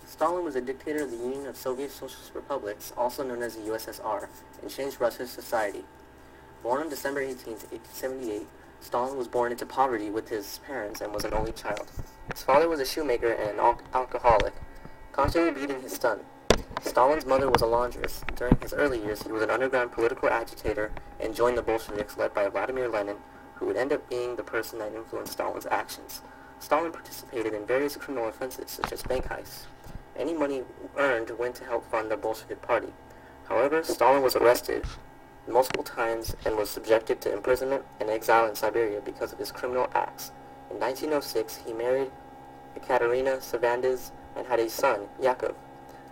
Stalin was a dictator of the Union of Soviet Socialist Republics, also known as the USSR, and changed Russia's society. Born on December 18, 1878, Stalin was born into poverty with his parents and was an only child. His father was a shoemaker and an alcoholic, constantly beating his son. Stalin's mother was a laundress. During his early years, he was an underground political agitator and joined the Bolsheviks led by Vladimir Lenin, who would end up being the person that influenced Stalin's actions. Stalin participated in various criminal offenses, such as bank heists. Any money earned went to help fund the Bolshevik Party. However, Stalin was arrested multiple times and was subjected to imprisonment and exile in Siberia because of his criminal acts. In 1906, he married Ekaterina Savandes and had a son, Yakov.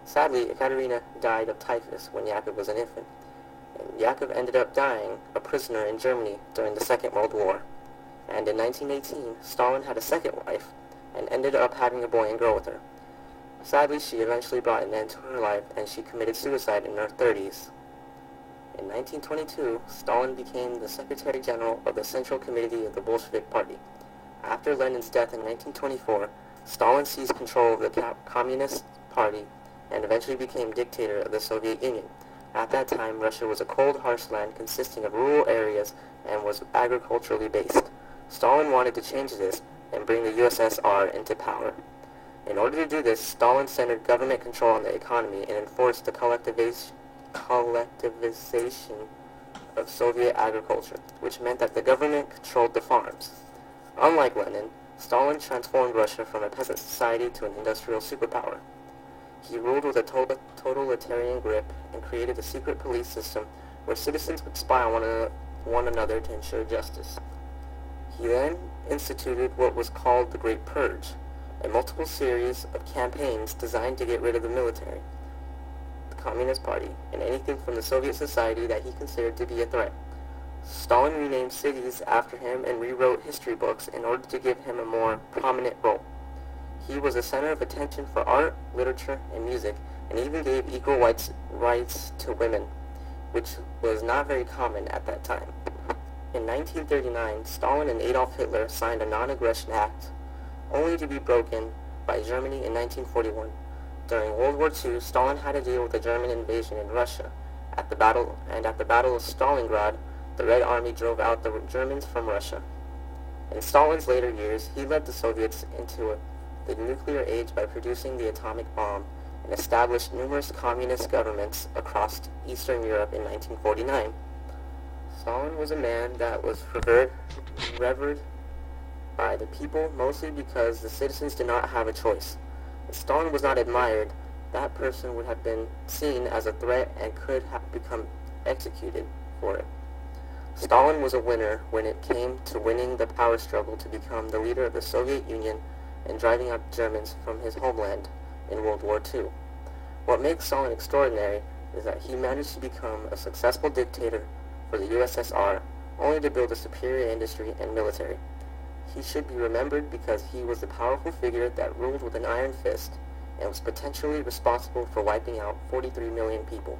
Sadly, Ekaterina died of typhus when Yakov was an infant, and Yakov ended up dying a prisoner in Germany during the Second World War. And in 1918, Stalin had a second wife and ended up having a boy and girl with her. Sadly, she eventually brought an end to her life and she committed suicide in her 30s. In 1922, Stalin became the Secretary General of the Central Committee of the Bolshevik Party. After Lenin's death in 1924, Stalin seized control of the Communist Party and eventually became dictator of the Soviet Union. At that time, Russia was a cold, harsh land consisting of rural areas and was agriculturally based. Stalin wanted to change this and bring the USSR into power. In order to do this, Stalin centered government control on the economy and enforced the collectivization of Soviet agriculture, which meant that the government controlled the farms. Unlike Lenin, Stalin transformed Russia from a peasant society to an industrial superpower. He ruled with a totalitarian grip and created a secret police system where citizens would spy on one another to ensure justice. He then instituted what was called the Great Purge, a multiple series of campaigns designed to get rid of the military, the Communist Party, and anything from the Soviet society that he considered to be a threat. Stalin renamed cities after him and rewrote history books in order to give him a more prominent role. He was a center of attention for art, literature, and music, and even gave equal rights to women, which was not very common at that time. In 1939, Stalin and Adolf Hitler signed a non-aggression act, only to be broken by Germany in 1941. During World War II, Stalin had to deal with the German invasion in Russia. At the Battle of Stalingrad, the Red Army drove out the Germans from Russia. In Stalin's later years, he led the Soviets into the nuclear age by producing the atomic bomb and established numerous communist governments across Eastern Europe in 1949. Stalin was a man that was revered by the people mostly because the citizens did not have a choice. If Stalin was not admired, that person would have been seen as a threat and could have become executed for it. Stalin was a winner when it came to winning the power struggle to become the leader of the Soviet Union and driving out the Germans from his homeland in World War II. What makes Stalin extraordinary is that he managed to become a successful dictator for the USSR, only to build a superior industry and military. He should be remembered because he was the powerful figure that ruled with an iron fist and was potentially responsible for wiping out 43 million people.